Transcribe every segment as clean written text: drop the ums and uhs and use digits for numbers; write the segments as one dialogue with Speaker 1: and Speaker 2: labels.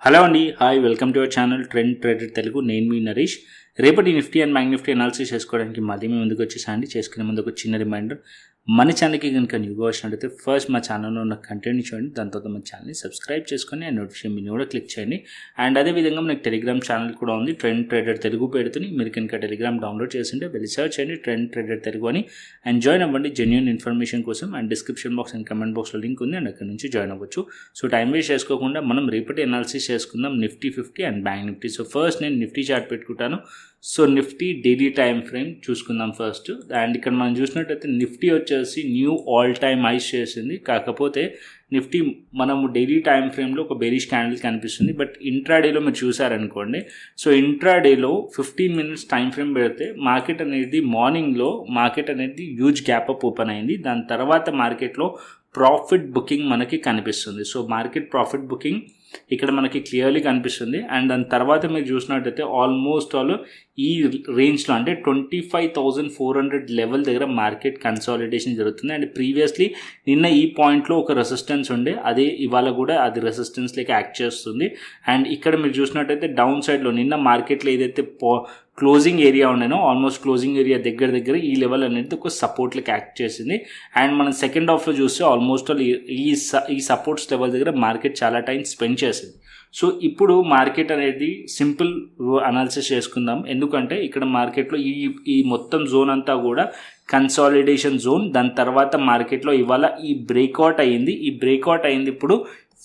Speaker 1: Hello అండి, hi, welcome to our channel trend trader Telugu. నేను మీ నరేష్. రేపటి Nifty and bank Nifty analysis చేసుకోవడానికి మళ్ళీ మేము ముందుకు వచ్చేసాండి. చేసుకునే ముందు ఒక చిన్న రిమైండర్, మన ఛానల్కి కనుక న్యూగా వచ్చినట్టయితే ఫస్ట్ మా ఛానల్లో ఉన్న కంటెంట్ని చూడండి, దాని తర్వాత మన ఛానల్ని సబ్స్క్రైబ్ చేసుకొని అండ్ నోటిఫికేషన్ బిల్ని కూడా క్లిక్ చేయండి. అండ్ అదేవిధంగా మనకి టెలిగ్రామ్ ఛానల్ కూడా ఉంది, ట్రెండ్ ట్రేడర్ తెలుగు పేరుతోని. మీరు కనుక టెలిగ్రామ్ డౌన్లోడ్ చేసింటే వెళ్ళి సర్చ్ చేయండి ట్రెండ్ ట్రేడర్ తెలుగు అని అండ్ జాయిన్ అవ్వండి జెన్యూన్ ఇన్ఫర్మేషన్ కోసం. And description box and comment బాక్స్లో లింక్ ఉంది, అండ్ అక్కడ నుంచి జాయిన్ అవ్వచ్చు. సో టైం వేస్ట్ చేసుకోకుండా మనం రేపటి అనాలిసిస్ చేసుకుందాం Nifty 50 and bank Nifty. So first నేను నిఫ్టీ చార్ట్ పెట్టుకుంటాను. So Nifty daily time frame చూసుకుందాం ఫస్ట్. అండ్ ఇక్కడ మనం చూసినట్టయితే నిఫ్టీ వచ్చేసి న్యూ ఆల్ టైమ్ హైస్ చేసింది. కాకపోతే నిఫ్టీ మనము డైలీ టైం ఫ్రేమ్లో ఒక బేరిష్ క్యాండిల్ కనిపిస్తుంది. బట్ ఇంట్రాడేలో మీరు చూసారనుకోండి, సో ఇంట్రాడేలో 15 minutes టైం ఫ్రేమ్ పెడితే మార్కెట్ అనేది మార్నింగ్లో హ్యూజ్ గ్యాప్ అప్ ఓపెన్ అయింది. దాని తర్వాత మార్కెట్లో ప్రాఫిట్ బుకింగ్ మనకి కనిపిస్తుంది. సో మార్కెట్ ప్రాఫిట్ బుకింగ్ ఇక్కడ మనకి క్లియర్లీ కనిపిస్తుంది. అండ్ దాని తర్వాత మీరు చూసినట్టయితే ఆల్మోస్ట్ ఆల్ ఈ రేంజ్లో అంటే 25,400 లెవెల్ దగ్గర మార్కెట్ కన్సాలిడేషన్ జరుగుతుంది. అండ్ ప్రీవియస్లీ నిన్న ఈ పాయింట్లో ఒక రెసిస్టెన్స్ ఉండే, అదే ఇవాళ కూడా అది రెసిస్టెన్స్ లెక్క యాక్ట్ చేస్తుంది. అండ్ ఇక్కడ మీరు చూసినట్టయితే డౌన్ సైడ్లో నిన్న మార్కెట్లో ఏదైతే క్లోజింగ్ ఏరియా ఉండేనో ఆల్మోస్ట్ క్లోజింగ్ ఏరియా దగ్గర ఈ లెవెల్ అనేది ఒక సపోర్ట్లకి యాక్ట్ చేసింది. అండ్ మనం సెకండ్ హాఫ్లో చూస్తే ఆల్మోస్ట్ ఆల్ ఈ సపోర్ట్స్ లెవెల్ దగ్గర మార్కెట్ చాలా టైం స్పెండ్ చేసింది. సో ఇప్పుడు మార్కెట్ అనేది సింపుల్ అనాలిసిస్ చేసుకుందాం. ఎందుకంటే ఇక్కడ మార్కెట్లో ఈ మొత్తం జోన్ అంతా కూడా కన్సాలిడేషన్ జోన్. దాని తర్వాత మార్కెట్లో ఇవాళ ఈ బ్రేక్అవుట్ అయింది. ఇప్పుడు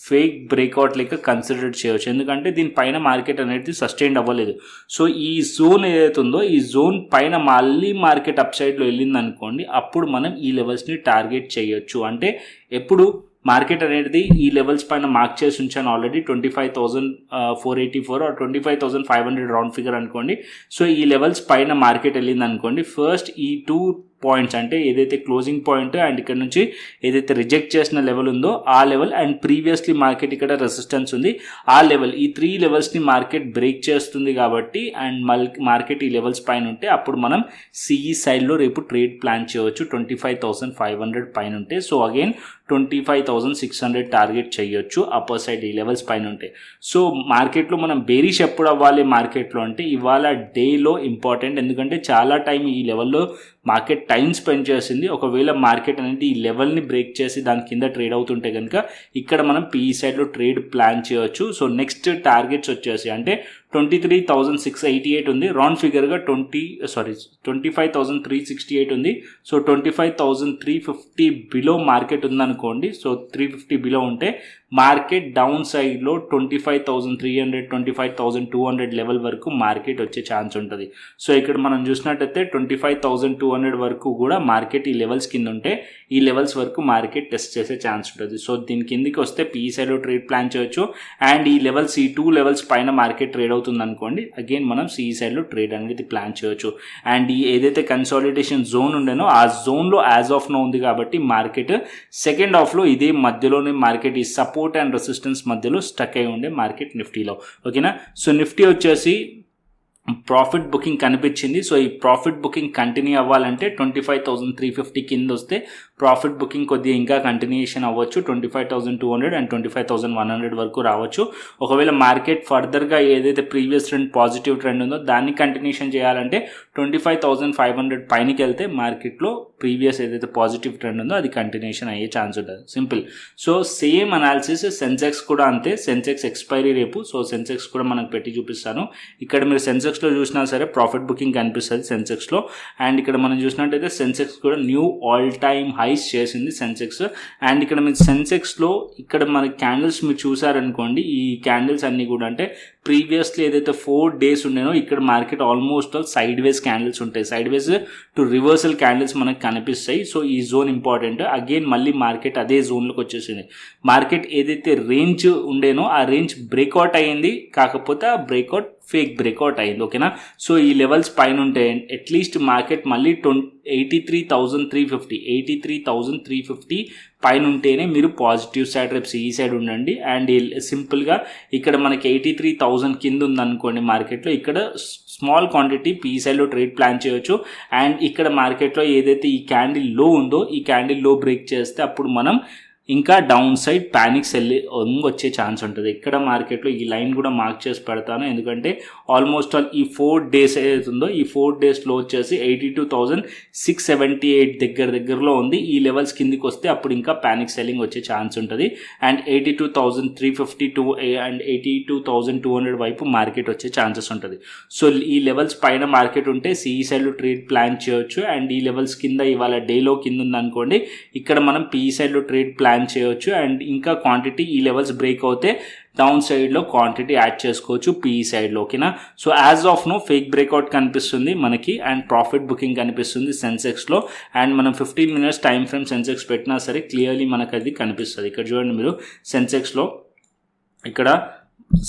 Speaker 1: ఫేక్ బ్రేక్అవుట్ లెక్క కన్సిడర్ చేయవచ్చు, ఎందుకంటే దీనిపైన మార్కెట్ అనేది సస్టైన్ అవ్వలేదు. సో ఈ జోన్ ఏదైతే ఉందో ఈ జోన్ పైన మళ్ళీ మార్కెట్ అప్ సైడ్లో వెళ్ళింది అనుకోండి, అప్పుడు మనం ఈ లెవెల్స్ని టార్గెట్ చేయొచ్చు. అంటే ఎప్పుడు మార్కెట్ అనేది ఈ లెవెల్స్ పైన మార్క్ చేసి ఉంచాను ఆల్రెడీ 25,484 ఆర్ 25,500 రౌండ్ ఫిగర్ అనుకోండి. సో ఈ లెవెల్స్ పైన మార్కెట్ వెళ్ళింది అనుకోండి, ఫస్ట్ ఈ 2 పాయింట్స్ అంటే ఏదైతే క్లోజింగ్ పాయింట్ అండ్ ఇక్కడ నుంచి ఏదైతే రిజెక్ట్ చేసిన లెవెల్ ఉందో ఆ లెవెల్ అండ్ ప్రీవియస్లీ మార్కెట్ ఇక్కడ రెసిస్టెన్స్ ఉంది ఆ లెవెల్, ఈ 3 లెవెల్స్ని మార్కెట్ బ్రేక్ చేస్తుంది. కాబట్టి అండ్ మార్కెట్ ఈ లెవెల్స్ పైన ఉంటే అప్పుడు మనం సిఈ సైడ్లో రేపు ట్రేడ్ ప్లాన్ చేయవచ్చు 25,500 పైన ఉంటే. సో అగైన్ 25,600 టార్గెట్ చేయొచ్చు అప్పర్ సైడ్ ఈ లెవెల్స్ పైన ఉంటే. సో మార్కెట్లో మనం బేరిష్ ఎప్పుడు అవ్వాలి మార్కెట్లో అంటే ఇవాళ డేలో ఇంపార్టెంట్, ఎందుకంటే చాలా టైం ఈ లెవెల్లో మార్కెట్ టైం స్పెండ్ చేసింది. ఒకవేళ మార్కెట్ అనేది ఈ లెవెల్ని బ్రేక్ చేసి దాని కింద ట్రేడ్ అవుతుంటే కనుక ఇక్కడ మనం పిఈ సైడ్లో ట్రేడ్ ప్లాన్ చేయొచ్చు. సో నెక్స్ట్ టార్గెట్స్ వచ్చేసి అంటే 23,688 ఉంది, రౌండ్ ఫిగర్గా 25,368 ఉంది. సో 25,350 బిలో మార్కెట్ ఉందనుకోండి. సో 350 బిలో ఉంటే మార్కెట్ డౌన్ సైడ్లో 25,300 25,200 లెవెల్ వరకు మార్కెట్ వచ్చే ఛాన్స్ ఉంటుంది. సో ఇక్కడ మనం చూసినట్టయితే 25,200 వరకు కూడా మార్కెట్ ఈ లెవెల్స్ కింద ఉంటే ఈ లెవెల్స్ వరకు మార్కెట్ టెస్ట్ చేసే ఛాన్స్ ఉంటుంది. సో దీని కిందికి వస్తే పిఈ సైడ్లో ట్రేడ్ ప్లాన్ చేయొచ్చు. అండ్ ఈ 2 లెవెల్స్ పైన మార్కెట్ ట్రేడ్ అవుతుంది అనుకోండి, అగైన్ మనం సిఈ సైడ్లో ట్రేడ్ అనేది ప్లాన్ చేయొచ్చు. అండ్ ఈ ఏదైతే కన్సాలిడేషన్ జోన్ ఉండేనో ఆ జోన్లో యాజ్ ఆఫ్ నో ఉంది కాబట్టి మార్కెట్ సెకండ్ హాఫ్లో ఇదే మధ్యలోనే మార్కెట్ ఈ సపోర్ట్ అండ్ రెసిస్టెన్స్ మధ్యలో స్టక్ అయి ఉండే మార్కెట్ నిఫ్టీలో. ఓకేనా. సో నిఫ్టీ వచ్చేసి ప్రాఫిట్ బుకింగ్ కనిపించింది. సో ఈ ప్రాఫిట్ బుకింగ్ కంటిన్యూ అవ్వాలంటే 25,350 కింద వస్తే ప్రాఫిట్ బుకింగ్ కొద్దిగా ఇంకా కంటిన్యూషన్ అవ్వచ్చు 25,200 అండ్ 25,100 వరకు రావచ్చు. ఒకవేళ మార్కెట్ ఫర్దర్గా ఏదైతే ప్రీవియస్ ట్రెండ్ పాజిటివ్ ట్రెండ్ ఉందో దాన్ని కంటిన్యూషన్ చేయాలంటే 25,500 పైనకి వెళ్తే మార్కెట్లో ప్రీవియస్ ఏదైతే పాజిటివ్ ట్రెండ్ ఉందో అది కంటిన్యూషన్ అయ్యే ఛాన్స్ ఉంటుంది. Simple. So same analysis Sensex కూడా అంతే. సెన్సెక్స్ ఎక్స్పైరీ రేపు, సో సెన్సెక్స్ కూడా మనకు పెట్టి చూపిస్తాను. ఇక్కడ మీరు సెన్సెక్స్లో చూసినా సరే ప్రాఫిట్ బుకింగ్ కనిపిస్తుంది సెన్సెక్స్లో. అండ్ ఇక్కడ మనం చూసినట్టయితే సెన్సెక్స్ కూడా న్యూ ఆల్ టైమ్ హైస్ చేసింది సెన్సెక్స్. అండ్ ఇక్కడ మీరు సెన్సెక్స్లో ఇక్కడ మన క్యాండిల్స్ మీరు చూసారనుకోండి, ఈ క్యాండిల్స్ అన్నీ కూడా అంటే ప్రీవియస్లీ ఏదైతే 4 days ఉండేనో ఇక్కడ market almost all sideways candles ఉంటాయి, sideways to reversal candles మనకు కనిపిస్తాయి. సో ఈ జోన్ ఇంపార్టెంట్. అగైన్ మళ్ళీ మార్కెట్ అదే జోన్లోకి వచ్చేసింది. మార్కెట్ ఏదైతే రేంజ్ ఉండేనో ఆ రేంజ్ బ్రేక్అవుట్ అయ్యింది, కాకపోతే ఆ బ్రేక్అవుట్ ఫేక్ బ్రేక్అవుట్ అయింది. ఓకేనా. సో ఈ లెవెల్స్ పైన ఉంటే అట్లీస్ట్ మార్కెట్ మళ్ళీ 83,350 పైన ఉంటేనే మీరు పాజిటివ్ సైడ్ రేపు సిఈ సైడ్ ఉండండి. అండ్ సింపుల్గా ఇక్కడ మనకి 83,000 కింద ఉందనుకోండి మార్కెట్లో, ఇక్కడ స్మాల్ క్వాంటిటీ పిఈ సైడ్లో ట్రేడ్ ప్లాన్ చేయొచ్చు. అండ్ ఇక్కడ మార్కెట్లో ఏదైతే ఈ క్యాండిల్ లో ఉందో ఈ క్యాండిల్ లో బ్రేక్ చేస్తే అప్పుడు మనం ఇంకా డౌన్ సైడ్ ప్యానిక్ సెల్లింగ్ వచ్చే ఛాన్స్ ఉంటుంది. ఇక్కడ మార్కెట్లో ఈ లైన్ కూడా మార్క్ చేసి పెడతాను, ఎందుకంటే ఆల్మోస్ట్ ఆల్ ఈ 4 days ఏదైతుందో ఈ 4 daysలో వచ్చేసి 82,678 దగ్గరలో ఉంది. ఈ లెవెల్స్ కిందికి వస్తే అప్పుడు ఇంకా ప్యానిక్ సెల్లింగ్ వచ్చే ఛాన్స్ ఉంటుంది. అండ్ 82,352 అండ్ 82,200 వైపు మార్కెట్ వచ్చే ఛాన్సెస్ ఉంటుంది. సో ఈ లెవెల్స్ పైన మార్కెట్ ఉంటే సిఈ సైడ్లో ట్రేడ్ ప్లాన్ చేయొచ్చు. అండ్ ఈ లెవెల్స్ కింద ఇవాళ డేలో కింద ఉందనుకోండి, ఇక్కడ మనం పిఈ సైడ్లో ట్రేడ్ ప్లాన్ చేయొచ్చు. అండ్ ఇంకా క్వాంటిటీ ఈ లెవెల్స్ బ్రేక్ అవుతే డౌన్ సైడ్లో క్వాంటిటీ యాడ్ చేసుకోవచ్చు పిఈ సైడ్లో. ఓకేనా? So as of no fake breakout కనిపిస్తుంది మనకి అండ్ ప్రాఫిట్ బుకింగ్ కనిపిస్తుంది సెన్సెక్స్లో. అండ్ మనం 15 minutes టైం ఫ్రేమ్ సెన్సెక్స్ పెట్టినా సరే క్లియర్లీ మనకు అది కనిపిస్తుంది. ఇక్కడ చూడండి మీరు సెన్సెక్స్లో, ఇక్కడ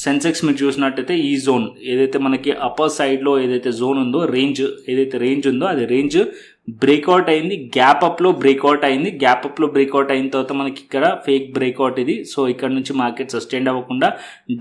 Speaker 1: సెన్సెక్స్ మీరు చూసినట్టయితే ఈ జోన్ ఏదైతే మనకి అప్పర్ సైడ్లో ఏదైతే జోన్ ఉందో, రేంజ్ ఉందో అది రేంజ్ బ్రేక్అవుట్ అయింది, గ్యాప్ అప్లో బ్రేక్అవుట్ అయింది. గ్యాప్ అప్లో బ్రేక్అవుట్ అయిన తర్వాత మనకి ఇక్కడ ఫేక్ బ్రేక్అవుట్ ఇది. సో ఇక్కడ నుంచి మార్కెట్ సస్టైన్ అవ్వకుండా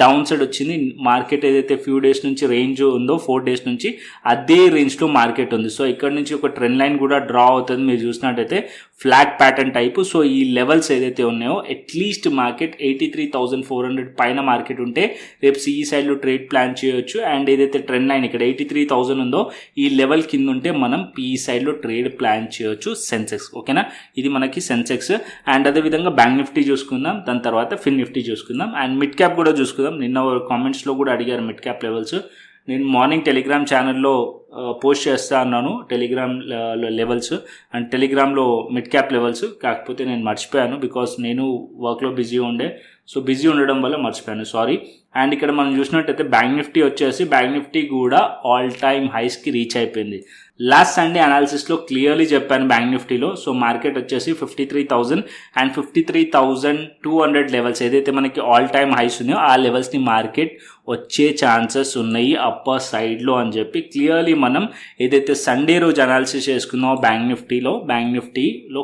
Speaker 1: డౌన్ సైడ్ వచ్చింది. మార్కెట్ ఏదైతే ఫ్యూ డేస్ నుంచి రేంజ్ ఉందో 4 days నుంచి అదే రేంజ్లో మార్కెట్ ఉంది. సో ఇక్కడ నుంచి ఒక ట్రెండ్ లైన్ కూడా డ్రా అవుతుంది మీరు చూసినట్టయితే, ఫ్లాట్ ప్యాటర్న్ టైపు. సో ఈ లెవెల్స్ ఏదైతే ఉన్నాయో అట్లీస్ట్ మార్కెట్ 83,400 పైన మార్కెట్ ఉంటే రేపు సిఈ సైడ్లో ట్రేడ్ ప్లాన్ చేయొచ్చు. అండ్ ఏదైతే ట్రెండ్ లైన్ ఇక్కడ 83,000 ఉందో ఈ లెవెల్ కింద ఉంటే మనం పిఈ సైడ్లో ట్రేడ్ ప్లాన్ చేయొచ్చు సెన్సెక్స్. ఓకేనా? ఇది మనకి సెన్సెక్స్. అండ్ అదేవిధంగా బ్యాంక్ నిఫ్టీ చూసుకుందాం, దాని తర్వాత ఫిన్ నిఫ్టీ చూసుకుందాం. అండ్ మిడ్ క్యాప్ కూడా చూసుకుందాం. నిన్న కామెంట్స్లో కూడా అడిగారు మిడ్ క్యాప్ లెవెల్స్. నేను మార్నింగ్ టెలిగ్రామ్ ఛానల్లో పోస్ట్ చేస్తా అన్నాను టెలిగ్రామ్ లెవెల్స్ అండ్ టెలిగ్రామ్లో మిడ్ క్యాప్ లెవెల్స్. కాకపోతే నేను మర్చిపోయాను, బికాస్ నేను వర్క్లో బిజీ ఉండే. సో బిజీ ఉండడం వల్ల మర్చిపోయాను, సారీ. అండ్ ఇక్కడ మనం చూసినట్టయితే బ్యాంక్ నిఫ్టీ వచ్చేసి బ్యాంక్ నిఫ్టీ కూడా ఆల్ టైమ్ హైస్కి రీచ్ అయిపోయింది. లాస్ట్ సండే అనాలిసిస్లో క్లియర్లీ చెప్పాను బ్యాంక్ నిఫ్టీలో. సో మార్కెట్ వచ్చేసి 53,000 అండ్ 53,200 లెవెల్స్ ఏదైతే మనకి ఆల్ టైమ్ హైస్ ఉన్నాయో ఆ లెవెల్స్ని మార్కెట్ వచ్చే ఛాన్సెస్ ఉన్నాయి అప్పర్ సైడ్లో అని చెప్పి క్లియర్లీ మనం ఏదైతే సండే రోజు అనాలిసిస్ చేసుకుందామో బ్యాంక్ నిఫ్టీలో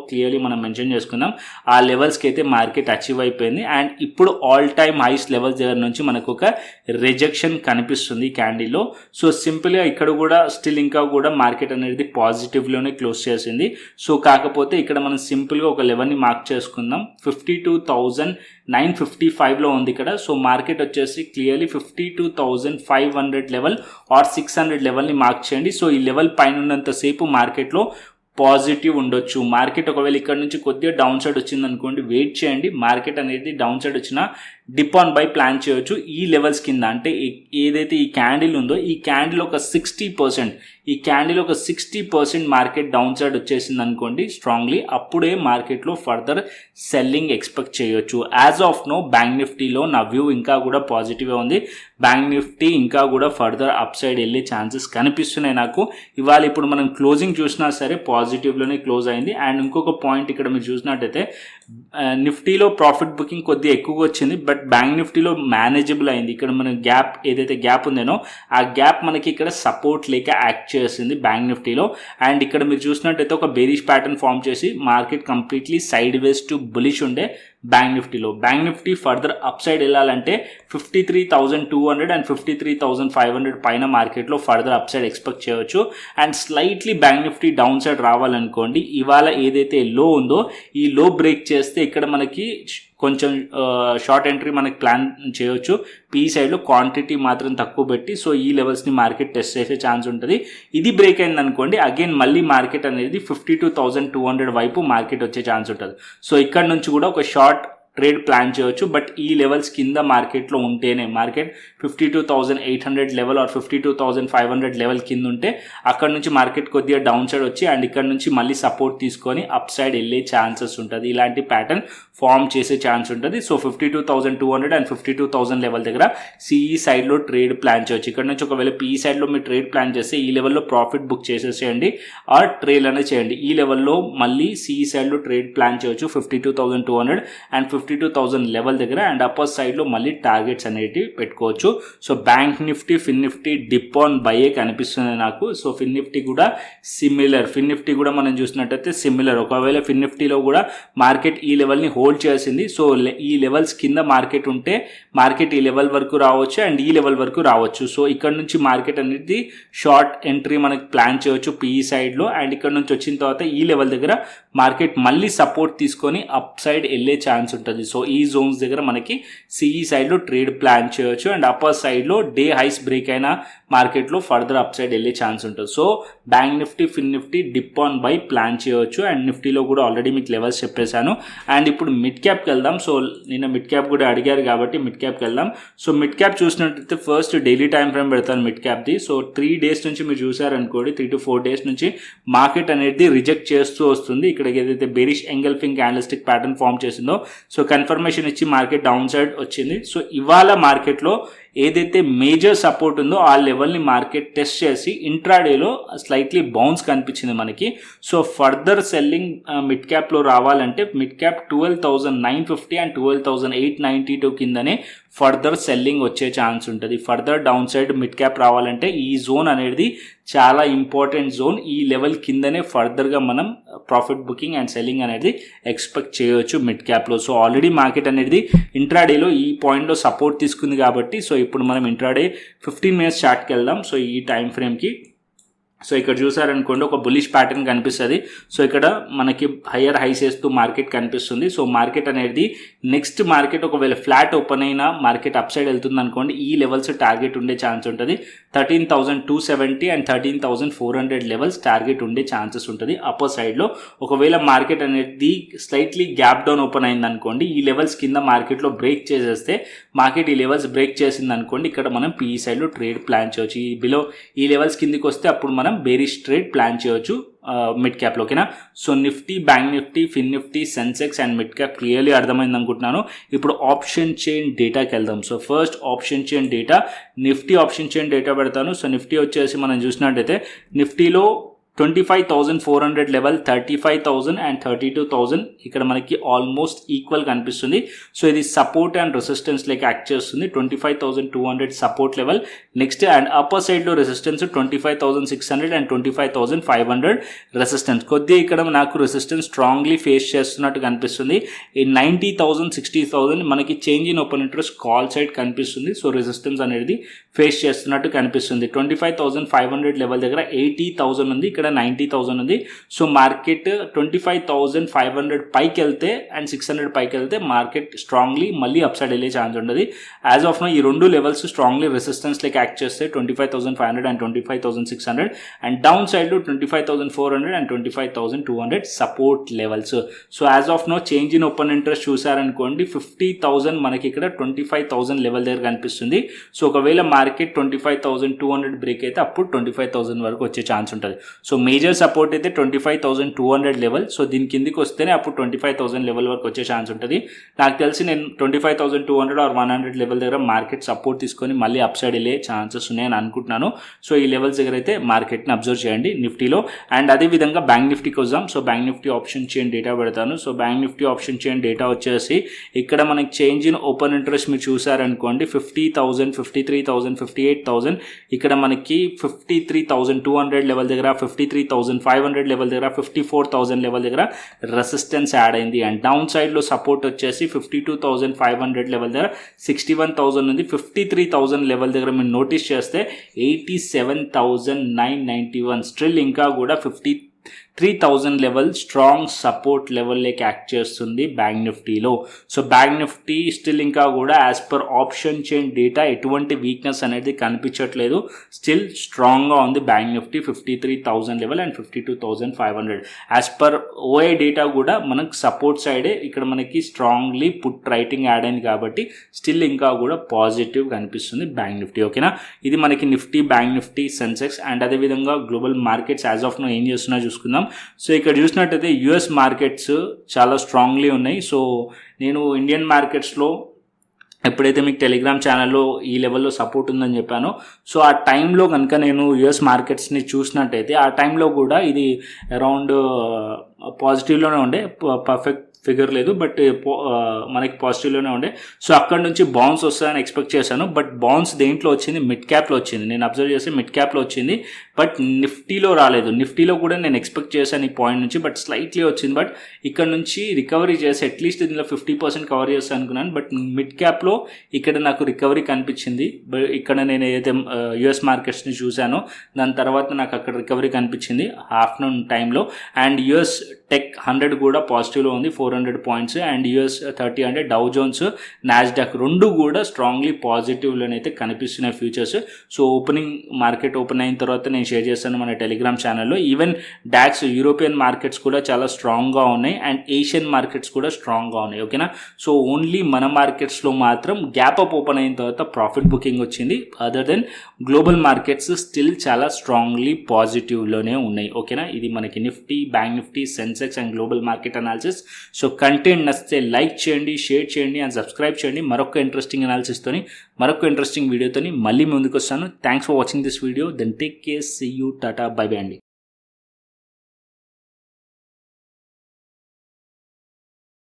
Speaker 1: క్లియర్లీ మనం మెన్షన్ చేసుకుందాం. ఆ లెవెల్స్కి అయితే మార్కెట్ అచీవ్ అయిపోయింది. అండ్ ఇప్పుడు ఆల్ టైమ్ హైస్ లెవెల్స్ దగ్గర నుంచి మనకు ఒక రిజెక్షన్ కనిపిస్తుంది క్యాండిల్లో. సో సింపుల్గా ఇక్కడ కూడా స్టిల్ ఇంకా కూడా మార్కెట్ అనేది పాజిటివ్లోనే క్లోజ్ చేసింది. సో కాకపోతే ఇక్కడ మనం సింపుల్గా ఒక లెవెల్ని మార్క్ చేసుకుందాం. 52,955లో ఉంది ఇక్కడ. సో మార్కెట్ వచ్చేసి క్లియర్లీ 52,500 లెవెల్ ఆర్ 600 లెవెల్ని మార్క్ చేయండి. సో ఈ లెవెల్ పైన ఉన్నంతసేపు మార్కెట్లో పాజిటివ్ ఉండొచ్చు. మార్కెట్ ఒకవేళ ఇక్కడ నుంచి కొద్దిగా డౌన్ సైడ్ వచ్చింది అనుకోండి, వెయిట్ చేయండి. మార్కెట్ అనేది డౌన్ సైడ్ వచ్చినా డిప్ ఆన్ బై ప్లాన్ చేయొచ్చు ఈ లెవెల్స్ కింద. అంటే ఏదైతే ఈ క్యాండిల్ ఉందో ఈ క్యాండిల్ ఒక 60% మార్కెట్ డౌన్ సైడ్ వచ్చేసింది అనుకోండి స్ట్రాంగ్లీ, అప్పుడే మార్కెట్లో ఫర్దర్ సెల్లింగ్ ఎక్స్పెక్ట్ చేయొచ్చు. యాజ్ ఆఫ్ నో బ్యాంక్ నిఫ్టీలో నా వ్యూ ఇంకా కూడా పాజిటివ్గా ఉంది. బ్యాంక్ నిఫ్టీ ఇంకా కూడా ఫర్దర్ అప్ సైడ్ వెళ్ళే ఛాన్సెస్ కనిపిస్తున్నాయి నాకు. ఇవాళ ఇప్పుడు మనం క్లోజింగ్ చూసినా సరే పాజిటివ్లోనే క్లోజ్ అయింది. అండ్ ఇంకొక పాయింట్ ఇక్కడ మీరు చూసినట్టయితే నిఫ్టీలో ప్రాఫిట్ బుకింగ్ కొద్దిగా ఎక్కువగా వచ్చింది, బట్ బ్యాంక్ నిఫ్టీలో మేనేజబుల్ అయింది. ఇక్కడ మన ఏదైతే గ్యాప్ ఉందేనో ఆ గ్యాప్ మనకి ఇక్కడ సపోర్ట్ లేక యాక్ట్ చేసింది బ్యాంక్ నిఫ్టీలో. అండ్ ఇక్కడ మీరు చూసినట్టయితే ఒక బేరిష్ ప్యాటర్న్ ఫామ్ చేసి market completely sideways to bullish ఉండే బ్యాంక్ నిఫ్టీలో. Bank Nifty further up side వెళ్ళాలంటే 53,200 అండ్ 53,500 పైన మార్కెట్లో ఫర్దర్ అప్ సైడ్ ఎక్స్పెక్ట్ చేయవచ్చు. And slightly bank Nifty down side రావాలనుకోండి, ఇవాళ ఏదైతే లో ఉందో ఈ లో బ్రేక్ చేస్తే ఇక్కడ మనకి కొంచెం షార్ట్ ఎంట్రీ మనకి ప్లాన్ చేయొచ్చు. పీ సైడ్లో క్వాంటిటీ మాత్రం తక్కువ పెట్టి సో ఈ లెవెల్స్ని మార్కెట్ టెస్ట్ చేసే ఛాన్స్ ఉంటుంది. ఇది బ్రేక్ అయింది అనుకోండి, అగైన్ మళ్ళీ మార్కెట్ అనేది 52,200 వైపు మార్కెట్ వచ్చే ఛాన్స్ ఉంటుంది. సో ఇక్కడ నుంచి కూడా ఒక షార్ట్ ట్రేడ్ ప్లాన్ చేయొచ్చు. బట్ ఈ లెవెల్స్ కింద మార్కెట్లో ఉంటేనే, మార్కెట్ 52,800 లెవెల్ ఆర్ 52,500 లెవెల్ కింద ఉంటే అక్కడ నుంచి మార్కెట్ కొద్దిగా డౌన్ సైడ్ వచ్చి అండ్ ఇక్కడ నుంచి మళ్ళీ సపోర్ట్ తీసుకొని అప్ సైడ్ వెళ్ళే ఛాన్సెస్ ఉంటుంది. ఇలాంటి ప్యాటర్న్ ఫామ్ చేసే ఛాన్స్ ఉంటుంది. సో 52,200 అండ్ 52,000 లెవెల్ దగ్గర సిఈ సైడ్లో ట్రేడ్ ప్లాన్ చేయొచ్చు. ఇక్కడ నుంచి ఒకవేళ పిఈ సైడ్లో మీరు ట్రేడ్ ప్లాన్ చేస్తే ఈ లెవెల్లో ప్రాఫిట్ బుక్ చేసేసేయండి ఆర్ ట్రేల్ అనేది చేయండి. ఈ లెవెల్లో మళ్ళీ సిఈ సైడ్లో ట్రేడ్ ప్లాన్ చేయొచ్చు 52,200 అండ్ 52,000 లెవెల్ దగ్గర అండ్ అప్పర్ సైడ్లో మళ్ళీ టార్గెట్స్ అనేవి పెట్టుకోవచ్చు. So bank Nifty, fin Nifty dip on బయ్యే కనిపిస్తుంది నాకు. సో ఫిన్ నిఫ్టీ కూడా సిమిలర్, ఫిన్ నిఫ్టీ కూడా మనం చూసినట్టయితే సిమిలర్. ఒకవేళ ఫిన్ నిఫ్టీలో కూడా మార్కెట్ ఈ లెవెల్ని హోల్డ్ చేసింది. సో ఈ లెవెల్స్ కింద మార్కెట్ ఉంటే మార్కెట్ ఈ లెవెల్ వరకు రావచ్చు అండ్ ఈ లెవెల్ వరకు రావచ్చు. సో ఇక్కడ నుంచి మార్కెట్ అనేది షార్ట్ ఎంట్రీ మనకి ప్లాన్ చేయవచ్చు పిఈ సైడ్లో. అండ్ ఇక్కడ నుంచి వచ్చిన తర్వాత ఈ లెవెల్ దగ్గర మార్కెట్ మళ్ళీ సపోర్ట్ తీసుకొని అప్ సైడ్ వెళ్ళే ఛాన్స్ ఉంటుంది. సో ఈ జోన్స్ దగ్గర మనకి సిఈ సైడ్లో ట్రేడ్ ప్లాన్ చేయవచ్చు అండ్ అప్పర్ సైడ్లో డే హైస్ బ్రేక్ అయిన మార్కెట్లో ఫర్దర్ అప్ సైడ్ వెళ్ళే ఛాన్స్ ఉంటుంది. So bank Nifty, fin Nifty dip on buy plan చేయవచ్చు. అండ్ నిఫ్టీలో కూడా ఆల్రెడీ మీకు లెవెల్స్ చెప్పేశాను. అండ్ ఇప్పుడు మిడ్ క్యాప్కి వెళ్దాం. సో నిన్న మిడ్ క్యాప్ కూడా అడిగారు కాబట్టి మిడ్ క్యాప్కి వెళ్దాం. సో మిడ్ క్యాప్ చూసినట్టయితే ఫస్ట్ డైలీ టైం ఫ్రేమ్ పెడతాను మిడ్ క్యాప్ది. సో 3 days నుంచి మీరు చూసారనుకోండి, 3 to 4 days నుంచి మార్కెట్ అనేది రిజెక్ట్ చేస్తూ వస్తుంది. ఇక్కడ ఏదైతే bearish engulfing candlestick pattern form చేసిందో సో కన్ఫర్మేషన్ ఇచ్చి మార్కెట్ డౌన్ సైడ్ వచ్చింది. సో ఇవాళ మార్కెట్లో ఏదైతే మేజర్ సపోర్ట్ ఉందో ఆ లెవెల్ని మార్కెట్ టెస్ట్ చేసి ఇంట్రాడేలో స్లైట్లీ బౌన్స్ కనిపించింది మనకి. సో ఫర్దర్ సెల్లింగ్ మిడ్ క్యాప్లో రావాలంటే మిడ్ క్యాప్ 12,950 అండ్ 12,892 కిందనే ఫర్దర్ సెల్లింగ్ వచ్చే ఛాన్స్ ఉంటుంది. Further down side mid cap రావాలంటే ఈ జోన్ అనేది చాలా ఇంపార్టెంట్ జోన్. ఈ లెవెల్ కిందనే ఫర్దర్గా మనం ప్రాఫిట్ బుకింగ్ అండ్ సెల్లింగ్ అనేది ఎక్స్పెక్ట్ చేయవచ్చు మిడ్ క్యాప్లో. సో ఆల్రెడీ మార్కెట్ అనేది ఇంట్రాడేలో ఈ పాయింట్లో సపోర్ట్ తీసుకుంది కాబట్టి సో ఇప్పుడు మనం ఇంట్రాడే 15 minutes చార్ట్కి వెళ్దాం. సో ఈ టైం ఫ్రేమ్కి సో ఇక్కడ చూసారనుకోండి ఒక బులిష్ ప్యాటర్న్ కనిపిస్తుంది. సో ఇక్కడ మనకి హయ్యర్ హైస్ వేస్తూ మార్కెట్ కనిపిస్తుంది. సో మార్కెట్ అనేది నెక్స్ట్ మార్కెట్ ఒకవేళ ఫ్లాట్ ఓపెన్ అయినా మార్కెట్ అప్ సైడ్ వెళ్తుంది అనుకోండి, ఈ లెవెల్స్ టార్గెట్ ఉండే ఛాన్స్ ఉంటుంది. 13,270 అండ్ 13,400 లెవెల్స్ టార్గెట్ ఉండే ఛాన్సెస్ ఉంటుంది అప్పర్ సైడ్లో. ఒకవేళ మార్కెట్ అనేది స్లైట్లీ గ్యాప్ డౌన్ ఓపెన్ అయింది అనుకోండి, ఈ లెవెల్స్ కింద మార్కెట్లో బ్రేక్ చేసేస్తే మార్కెట్ ఈ లెవెల్స్ బ్రేక్ చేసింది అనుకోండి, ఇక్కడ మనం పిఈ సైడ్లో ట్రేడ్ ప్లాన్ చేయవచ్చు. ఈ లెవెల్స్ కిందికి వస్తే అప్పుడు మనం బేరిష్ ట్రేడ్ ప్లాన్ చేయవచ్చు మిడ్ క్యాప్లో. ఓకేనా. So Nifty, bank Nifty, fin Nifty, Sensex and mid cap clearly అర్థమైంది అనుకుంటున్నాను. ఇప్పుడు ఆప్షన్ చైన్ డేటాకి వెళ్దాం. So first option chain data, Nifty option chain data పెడతాను. సో నిఫ్టీ వచ్చేసి మనం చూసినట్టయితే నిఫ్టీలో 25,400 లెవెల్, 35,000 అండ్ 32,000 ఇక్కడ మనకి ఆల్మోస్ట్ ఈక్వల్ కనిపిస్తుంది. సో ఇది support and resistance like act చేస్తుంది. 25,200 support level. Next and upper సైడ్లో రెసిస్టెన్స్ 25,600 అండ్ 25,500 రెసిస్టెన్స్. కొద్దిగా ఇక్కడ నాకు రెసిస్టెన్స్ స్ట్రాంగ్లీ ఫేస్ చేస్తున్నట్టు కనిపిస్తుంది. ఈ 90,000, 60,000 మనకి change in open interest call side కనిపిస్తుంది. సో రెసిస్టెన్స్ అనేది ఫేస్ చేస్తున్నట్టు కనిపిస్తుంది. 25,500 లెవెల్ దగ్గర 80,000 ఉంది, ఇక్కడ 90,000 ఉంది. సో మార్కెట్ 25,500 పైకి వెళ్తే అండ్ 600 పైకి వెళ్తే మార్కెట్ స్ట్రాంగ్లీ మళ్ళీ అప్ సైడ్ వెళ్ళే ఛాన్స్ ఉంటుంది. యాజ్ ఆఫ్ నో ఈ రెండు levels strongly resistance like act చేస్తే 25,500 అండ్ 25,600 అండ్ డౌన్ సైడ్లో 25,400 and 25,200 support levels. So as of now change in open interest చూసారనుకోండి 50,000 మనకి ఇక్కడ 25,000 లెవెల్ దగ్గర కనిపిస్తుంది. సో ఒకవేళ మార్కెట్ 25,200 బ్రేక్ అయితే అప్పుడు 25,000 వరకు వచ్చే ఛాన్స్ ఉంటుంది. సో మేజర్ సపోర్ట్ అయితే 25,200 లెవెల్. సో దీని కిందికి వస్తేనే అప్పుడు 25,000 లెవెల్ వరకు వచ్చే ఛాన్స్ ఉంటుంది. నాకు తెలిసి నేను 25,200 ఆర్ 100 లెవెల్ దగ్గర మార్కెట్ సపోర్ట్ తీసుకొని మళ్ళీ అప్ సైడ్ వెళ్ళే ఛాన్సెస్ ఉన్నాయని అనుకుంటున్నాను. సో ఈ లెవెల్స్ దగ్గర అయితే మార్కెట్ని అబ్జర్వ్ చేయండి నిఫ్టీలో. అండ్ అదేవిధంగా బ్యాంక్ నిఫ్టీకి వద్దాం. So bank Nifty option chain data పెడతాను. So bank Nifty option chain data వచ్చేసి ఇక్కడ మనకి చేంజ్ ఇన్ ఓపెన్ ఇంట్రెస్ట్ మీరు చూసారనుకోండి 50,000, 53,000, 58,000 ఇక్కడ మనకి 53,200 లెవెల్ దగ్గర, 53,500 లెవెల్ దగ్గర, 54,000 లెవెల్ దగ్గర రెసిస్టెన్స్ యాడ్ అయింది. అండ్ డౌన్ సైడ్లో సపోర్ట్ వచ్చేసి 52,500 లెవెల్ దగ్గర 61,000 ఉంది. 53,000 లెవెల్ దగ్గర మీరు నోటీస్ చేస్తే 87,991 స్టిల్ ఇంకా కూడా 53,000 level strong support level like act చేస్తుంది బ్యాంక్ నిఫ్టీలో. సో బ్యాంక్ నిఫ్టీ స్టిల్ ఇంకా కూడా as per option chain data ఎటువంటి వీక్నెస్ అనేది కనిపించట్లేదు. స్టిల్ స్ట్రాంగ్గా ఉంది bank Nifty 53,000 level and 52,500. As per ఓఐ data కూడా మనకు సపోర్ట్ సైడే ఇక్కడ మనకి స్ట్రాంగ్లీ పుట్ రైటింగ్ యాడ్ అయింది కాబట్టి స్టిల్ ఇంకా కూడా పాజిటివ్ కనిపిస్తుంది బ్యాంక్ నిఫ్టీ. ఓకేనా. ఇది మనకి నిఫ్టీ, బ్యాంక్ నిఫ్టీ, సెన్సెక్స్. అండ్ అదేవిధంగా global markets as of now ఏం చేస్తున్నా చూసుకుందాం. సో ఇక్కడ చూసినట్టయితే యుఎస్ మార్కెట్స్ చాలా స్ట్రాంగ్లీ ఉన్నాయి. సో నేను ఇండియన్ మార్కెట్స్లో ఎప్పుడైతే మీకు టెలిగ్రామ్ ఛానల్లో ఈ లెవెల్లో సపోర్ట్ ఉందని చెప్పానో సో ఆ టైంలో కనుక నేను యుఎస్ మార్కెట్స్ని చూసినట్టయితే ఆ టైంలో కూడా ఇది అరౌండ్ పాజిటివ్లోనే ఉండే, పర్ఫెక్ట్ ఫిగర్ లేదు, బట్ మనకి పాజిటివ్లోనే ఉండే. సో అక్కడ నుంచి బౌన్స్ వస్తుందని ఎక్స్పెక్ట్ చేశాను, బట్ బౌన్స్ దేంట్లో వచ్చింది, మిడ్ క్యాప్లో వచ్చింది. నేను అబ్జర్వ్ చేస్తే మిడ్ క్యాప్లో వచ్చింది, బట్ నిఫ్టీలో రాలేదు. నిఫ్టీలో కూడా నేను ఎక్స్పెక్ట్ చేశాను ఈ పాయింట్ నుంచి, బట్ స్లైట్లీ వచ్చింది. బట్ ఇక్కడ నుంచి రికవరీ చేసి అట్లీస్ట్ దీనిలో 50% కవర్ చేస్తాను అనుకున్నాను, బట్ మిడ్ క్యాప్లో ఇక్కడ నాకు రికవరీ కనిపించింది. ఇక్కడ నేను ఏదైతే యుఎస్ మార్కెట్స్ని చూశానో దాని తర్వాత నాకు అక్కడ రికవరీ కనిపించింది ఆఫ్టర్నూన్ టైంలో. అండ్ యుఎస్ టెక్ 100 కూడా పాజిటివ్లో ఉంది, 400 పాయింట్స్. అండ్ యుఎస్ 30 అంటే డౌ జోన్స్, నాస్డాక్ రెండు కూడా స్ట్రాంగ్లీ పాజిటివ్లోనైతే కనిపిస్తున్నాయి ఫ్యూచర్స్. సో మార్కెట్ ఓపెన్ అయిన తర్వాత నేను షేర్ చేస్తాను మన టెలిగ్రామ్ ఛానల్లో. ఈవెన్ డాక్స్ యూరోపియన్ మార్కెట్స్ కూడా చాలా స్ట్రాంగ్గా ఉన్నాయి అండ్ ఏషియన్ మార్కెట్స్ కూడా స్ట్రాంగ్గా ఉన్నాయి. ఓకేనా. సో ఓన్లీ మన మార్కెట్స్లో మాత్రం గ్యాప్ అప్ ఓపెన్ అయిన తర్వాత ప్రాఫిట్ బుకింగ్ వచ్చింది. Other than global markets still చాలా స్ట్రాంగ్లీ పాజిటివ్లోనే ఉన్నాయి. ఓకేనా. ఇది మనకి Nifty, bank Nifty, Sensex and global market analysis. So content నచ్చితే లైక్ చేయండి, షేర్ చేయండి అండ్ సబ్స్క్రైబ్ చేయండి. మరొక ఇంట్రెస్టింగ్ అనాలిసిస్తోని, మరొక ఇంట్రెస్టింగ్ వీడియోతోని మళ్ళీ ముందుకు వస్తాను. Thanks for watching this video. Then take care, see you, tata, bye bye అండి.